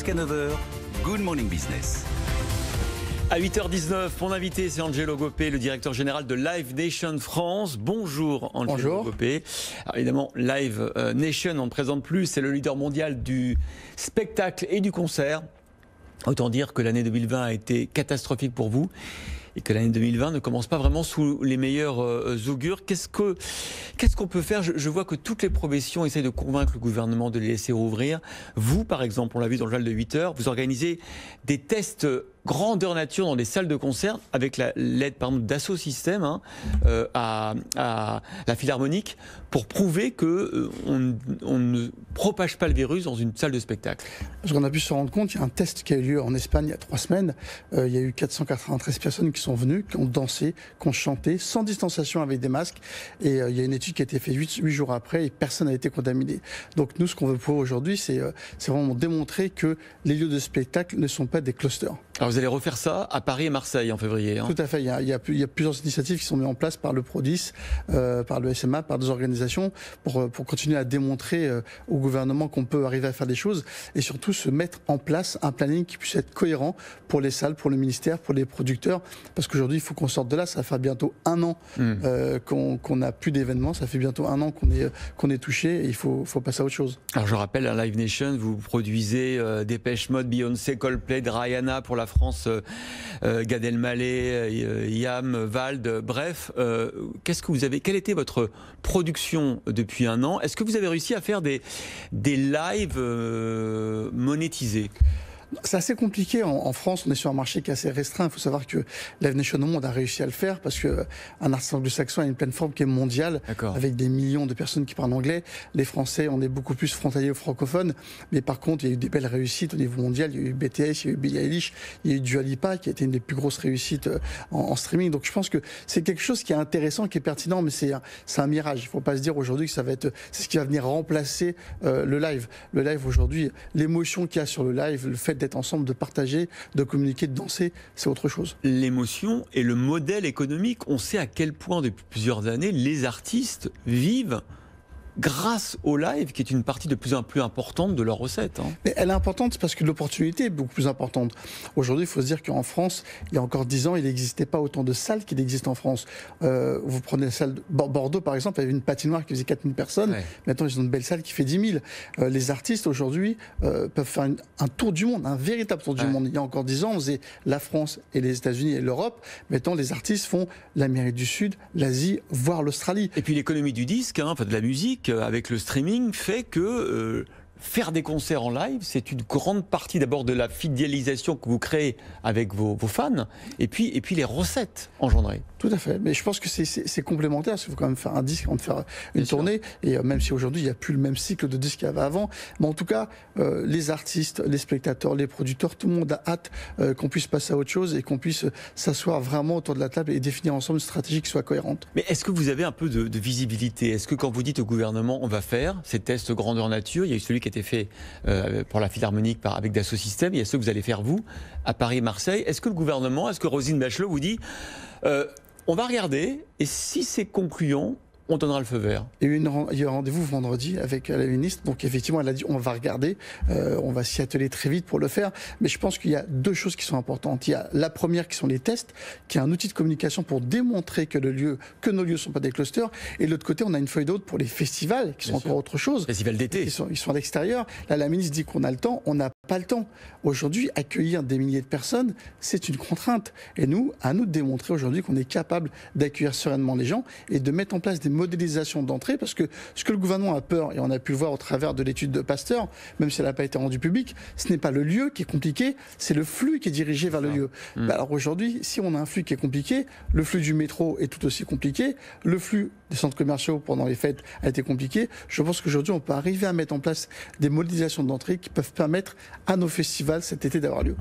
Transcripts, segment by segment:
jusqu'à 9h, Good Morning Business. À 8h19, mon invité c'est Angelo Gopé, le directeur général de Live Nation France. Bonjour Angelo Gopé. Alors évidemment, Live Nation, on ne présente plus, c'est le leader mondial du spectacle et du concert. Autant dire que l'année 2020 a été catastrophique pour vous et que l'année 2020 ne commence pas vraiment sous les meilleurs augures. Qu'est-ce qu'on peut faire ? Je vois que toutes les professions essayent de convaincre le gouvernement de les laisser rouvrir. Vous, par exemple, on l'a vu dans le journal de 8h, vous organisez des tests grandeur nature dans des salles de concert avec l'aide par exemple d'Asso Systèmes à la Philharmonique pour prouver que on ne propage pas le virus dans une salle de spectacle. Parce qu'on a pu se rendre compte, il y a un test qui a eu lieu en Espagne il y a 3 semaines. Il y a eu 493 personnes qui sont venues, qui ont dansé, qui ont chanté, sans distanciation avec des masques. Et il y a une étude qui a été faite 8 jours après et personne n'a été contaminé. Donc nous, ce qu'on veut prouver aujourd'hui, c'est vraiment démontrer que les lieux de spectacle ne sont pas des clusters. Alors vous allez refaire ça à Paris et Marseille en février. Tout à fait. Il y a plusieurs initiatives qui sont mises en place par le Prodis, par le SMA, par des organisations pour continuer à démontrer au gouvernement qu'on peut arriver à faire des choses et surtout se mettre en place un planning qui puisse être cohérent pour les salles, pour le ministère, pour les producteurs. Parce qu'aujourd'hui, il faut qu'on sorte de là. Ça fait bientôt 1 an qu'on n'a plus d'événements. Ça fait bientôt 1 an qu'on est touché et il faut passer à autre chose. Alors je rappelle, à Live Nation, vous produisez Depeche Mode, Beyoncé, Coldplay, Rihanna pour la France, Gad Elmaleh, Yam, Vald, bref. Quelle était votre production depuis 1 an ? Est-ce que vous avez réussi à faire des lives monétisés ? C'est assez compliqué. En France, on est sur un marché qui est assez restreint. Il faut savoir que Live Nation au monde a réussi à le faire parce qu'un artiste anglo-saxon a une plateforme qui est mondiale avec des millions de personnes qui parlent anglais. Les Français, on est beaucoup plus frontaliers aux francophones. Mais par contre, il y a eu des belles réussites au niveau mondial. Il y a eu BTS, il y a eu Billie Eilish, il y a eu Dua Lipa qui a été une des plus grosses réussites en streaming. Donc je pense que c'est quelque chose qui est intéressant, qui est pertinent, mais c'est un mirage. Il ne faut pas se dire aujourd'hui que c'est ce qui va venir remplacer le live. Le live aujourd'hui, l'émotion qu'il y a sur le live, le fait d'être ensemble, de partager, de communiquer, de danser, c'est autre chose. L'émotion et le modèle économique, on sait à quel point depuis plusieurs années les artistes vivent grâce au live, qui est une partie de plus en plus importante de leurs recettes. Mais elle est importante parce que l'opportunité est beaucoup plus importante. Aujourd'hui, il faut se dire qu'en France, il y a encore 10 ans, il n'existait pas autant de salles qu'il existe en France. Vous prenez la salle de Bordeaux, par exemple, il y avait une patinoire qui faisait 4000 personnes. Ouais. Maintenant, ils ont une belle salle qui fait 10 000. Les artistes, aujourd'hui, peuvent faire un tour du monde, un véritable tour du monde. Il y a encore 10 ans, on faisait la France et les États-Unis et l'Europe. Maintenant, les artistes font l'Amérique du Sud, l'Asie, voire l'Australie. Et puis l'économie du disque, enfin de la musique, avec le streaming, fait que faire des concerts en live, c'est une grande partie d'abord de la fidélisation que vous créez avec vos fans, et puis les recettes engendrées. Tout à fait, mais je pense que c'est complémentaire, parce qu'il faut quand même faire un disque avant de faire une tournée, et même si aujourd'hui il n'y a plus le même cycle de disques qu'il y avait avant, mais en tout cas, les artistes, les spectateurs, les producteurs, tout le monde a hâte qu'on puisse passer à autre chose et qu'on puisse s'asseoir vraiment autour de la table et définir ensemble une stratégie qui soit cohérente. Mais est-ce que vous avez un peu de visibilité ? Est-ce que quand vous dites au gouvernement, on va faire ces tests grandeur nature, il y a eu celui qui a été fait pour la Philharmonique avec Dassault Systèmes, il y a ceux que vous allez faire vous, à Paris et Marseille. Est-ce que le gouvernement, est-ce que Roselyne Bachelot vous dit on va regarder, et si c'est concluant, on donnera le feu vert. Il y a eu un rendez-vous vendredi avec la ministre, donc effectivement elle a dit on va regarder, on va s'y atteler très vite pour le faire, mais je pense qu'il y a 2 choses qui sont importantes. Il y a la première qui sont les tests, qui est un outil de communication pour démontrer que nos lieux ne sont pas des clusters, et de l'autre côté on a une feuille de route pour les festivals, qui sont encore autre chose. Festivals d'été. Ils sont à l'extérieur. Là la ministre dit qu'on a le temps, on n'a pas le temps. Aujourd'hui, accueillir des milliers de personnes, c'est une contrainte. Et nous, à nous de démontrer aujourd'hui qu'on est capable d'accueillir sereinement les gens et de mettre en place des modélisation d'entrée, parce que ce que le gouvernement a peur, et on a pu le voir au travers de l'étude de Pasteur, même si elle n'a pas été rendue publique, ce n'est pas le lieu qui est compliqué, c'est le flux qui est dirigé vers le lieu. Alors aujourd'hui, si on a un flux qui est compliqué, le flux du métro est tout aussi compliqué, le flux des centres commerciaux pendant les fêtes a été compliqué. Je pense qu'aujourd'hui, on peut arriver à mettre en place des modélisations d'entrée qui peuvent permettre à nos festivals cet été d'avoir lieu.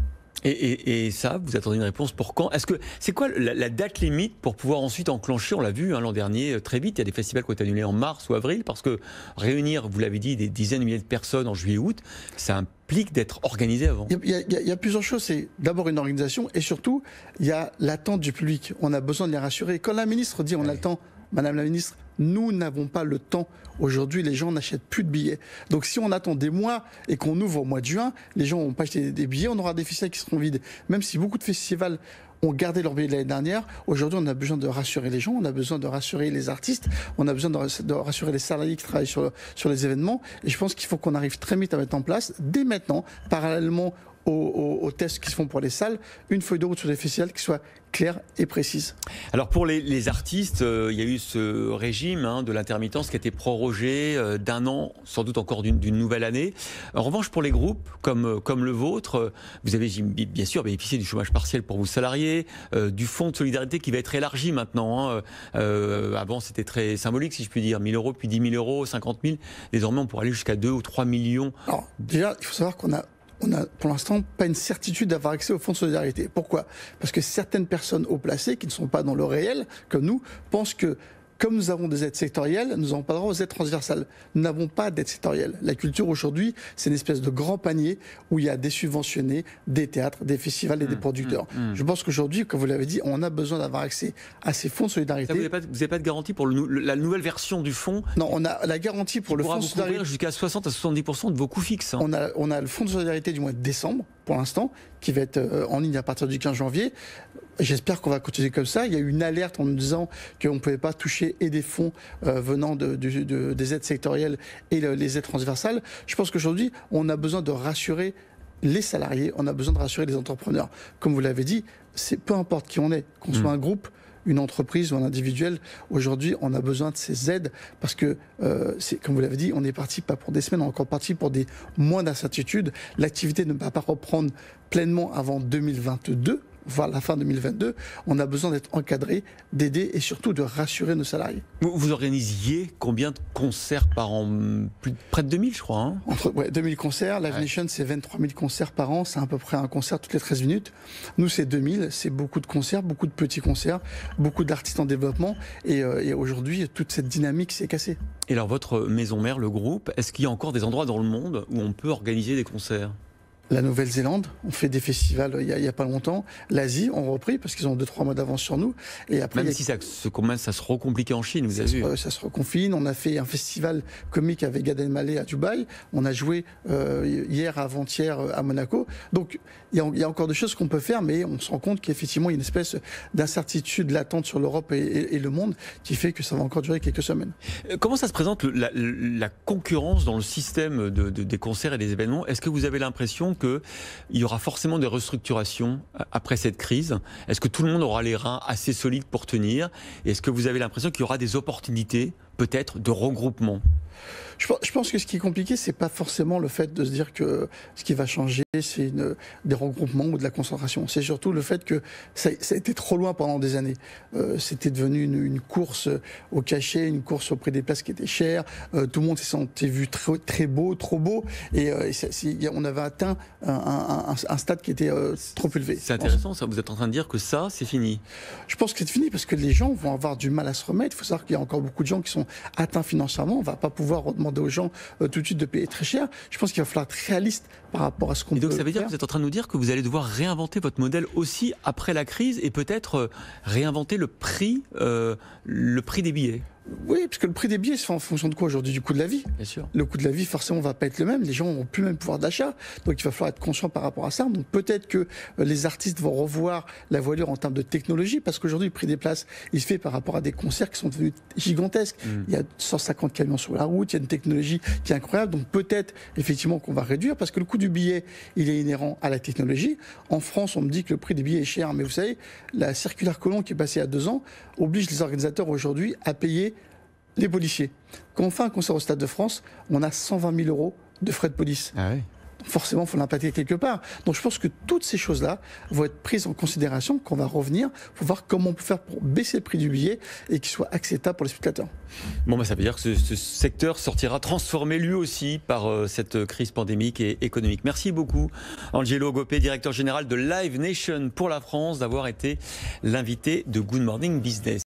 Et ça, vous attendez une réponse pour quand ? Est-ce que c'est quoi la date limite pour pouvoir ensuite enclencher ? On l'a vu l'an dernier très vite. Il y a des festivals qui ont été annulés en mars ou avril parce que réunir, vous l'avez dit, des dizaines de milliers de personnes en juillet-août, ça implique d'être organisé avant. Il y a plusieurs choses. C'est d'abord une organisation et surtout il y a l'attente du public. On a besoin de les rassurer. Quand la ministre dit on a le temps, Madame la ministre, Nous n'avons pas le temps. Aujourd'hui, les gens n'achètent plus de billets. Donc si on attend des mois et qu'on ouvre au mois de juin, les gens ne vont pas acheter des billets, on aura des festivals qui seront vides. Même si beaucoup de festivals ont gardé leurs billets de l'année dernière, aujourd'hui on a besoin de rassurer les gens, on a besoin de rassurer les artistes, on a besoin de rassurer les salariés qui travaillent sur les événements. Et je pense qu'il faut qu'on arrive très vite à mettre en place, dès maintenant, parallèlement aux tests qui se font pour les salles, une feuille de route sur les festivals qui soit claire et précise. Alors pour les artistes, il y a eu ce régime de l'intermittence qui a été prorogé d'un an, sans doute encore d'une nouvelle année. En revanche, pour les groupes comme le vôtre, vous avez bien sûr bénéficié du chômage partiel pour vos salariés, du fonds de solidarité qui va être élargi maintenant. Avant, c'était très symbolique, si je puis dire, 1 000 euros, puis 10 000 euros, 50 000. Désormais, on pourrait aller jusqu'à 2 ou 3 millions. Alors déjà, il faut savoir qu'on a pour l'instant pas une certitude d'avoir accès au fonds de solidarité. Pourquoi ? Parce que certaines personnes haut placées, qui ne sont pas dans le réel, comme nous, pensent que comme nous avons des aides sectorielles, nous n'avons pas le droit aux aides transversales. Nous n'avons pas d'aide sectorielle. La culture aujourd'hui, c'est une espèce de grand panier où il y a des subventionnés, des théâtres, des festivals et des producteurs. Je pense qu'aujourd'hui, comme vous l'avez dit, on a besoin d'avoir accès à ces fonds de solidarité. Ça, vous n'avez pas de garantie pour la nouvelle version du fonds ? Non, on a la garantie pour le fonds de solidarité. Jusqu'à 60 à 70% de vos coûts fixes. On a le fonds de solidarité du mois de décembre, pour l'instant, qui va être en ligne à partir du 15 janvier. J'espère qu'on va continuer comme ça. Il y a eu une alerte en nous disant qu'on ne pouvait pas toucher et des fonds venant des aides sectorielles et les aides transversales. Je pense qu'aujourd'hui, on a besoin de rassurer les salariés, on a besoin de rassurer les entrepreneurs. Comme vous l'avez dit, c'est peu importe qui on est, qu'on soit un groupe, une entreprise ou un individuel, aujourd'hui, on a besoin de ces aides parce que, comme vous l'avez dit, on est parti pas pour des semaines, on est encore parti pour des mois d'incertitude. L'activité ne va pas reprendre pleinement avant 2022. Voire la fin 2022, on a besoin d'être encadré, d'aider et surtout de rassurer nos salariés. Vous organisiez combien de concerts par an ? Près de 2000, je crois. 2000 concerts. Live Nation, c'est 23 000 concerts par an. C'est à peu près un concert toutes les 13 minutes. Nous, c'est 2000. C'est beaucoup de concerts, beaucoup de petits concerts, beaucoup d'artistes en développement. Et aujourd'hui, toute cette dynamique s'est cassée. Et alors, votre maison mère, le groupe, est-ce qu'il y a encore des endroits dans le monde où on peut organiser des concerts ? La Nouvelle-Zélande, on fait des festivals il y a pas longtemps. L'Asie, on repris parce qu'ils ont 2-3 mois d'avance sur nous. Et après, même si ça commence à se recompliquer en Chine, vous avez vu. Ça se reconfine. On a fait un festival comique avec Gad Elmaleh à Dubaï. On a joué hier, avant-hier à Monaco. Donc il y a encore des choses qu'on peut faire, mais on se rend compte qu'effectivement il y a une espèce d'incertitude latente sur l'Europe et le monde qui fait que ça va encore durer quelques semaines. Comment ça se présente la concurrence dans le système des concerts et des événements ? Est-ce que vous avez l'impression qu'il y aura forcément des restructurations après cette crise ? Est-ce que tout le monde aura les reins assez solides pour tenir ? Et est-ce que vous avez l'impression qu'il y aura des opportunités, peut-être, de regroupement ? Je pense que ce qui est compliqué, c'est pas forcément le fait de se dire que ce qui va changer, c'est des regroupements ou de la concentration. C'est surtout le fait que ça a été trop loin pendant des années. C'était devenu une course au cachet, une course au prix des places qui étaient chères. Tout le monde s'est senti vu très beau, trop beau. Et on avait atteint un stade qui était trop élevé. C'est intéressant, ça. Vous êtes en train de dire que ça, c'est fini ? Je pense que c'est fini parce que les gens vont avoir du mal à se remettre. Il faut savoir qu'il y a encore beaucoup de gens qui sont atteints financièrement. On ne va pas pouvoir demander aux gens tout de suite de payer très cher. Je pense qu'il va falloir être réaliste par rapport à ce qu'on peut faire. Et donc ça veut dire que vous êtes en train de nous dire que vous allez devoir réinventer votre modèle aussi après la crise et peut-être réinventer le prix des billets. Oui, parce que le prix des billets se fait en fonction de quoi aujourd'hui ? Du coût de la vie. Bien sûr. Le coût de la vie, forcément, va pas être le même. Les gens n'ont plus le même pouvoir d'achat. Donc, il va falloir être conscient par rapport à ça. Donc, peut-être que les artistes vont revoir la voilure en termes de technologie, parce qu'aujourd'hui, le prix des places, il se fait par rapport à des concerts qui sont devenus gigantesques. Il y a 150 camions sur la route, il y a une technologie qui est incroyable. Donc, peut-être, effectivement, qu'on va réduire, parce que le coût du billet, il est inhérent à la technologie. En France, on me dit que le prix des billets est cher, mais vous savez, la circulaire Collomb qui est passée il y a 2 ans oblige les organisateurs aujourd'hui à payer les policiers. Quand on fait un concert au Stade de France, on a 120 000 euros de frais de police. Ah oui. Forcément, il faut l'impacter quelque part. Donc je pense que toutes ces choses-là vont être prises en considération, qu'on va revenir pour voir comment on peut faire pour baisser le prix du billet et qu'il soit acceptable pour les spectateurs. Bon, ça veut dire que ce secteur sortira transformé lui aussi par cette crise pandémique et économique. Merci beaucoup, Angelo Gopé, directeur général de Live Nation pour la France, d'avoir été l'invité de Good Morning Business.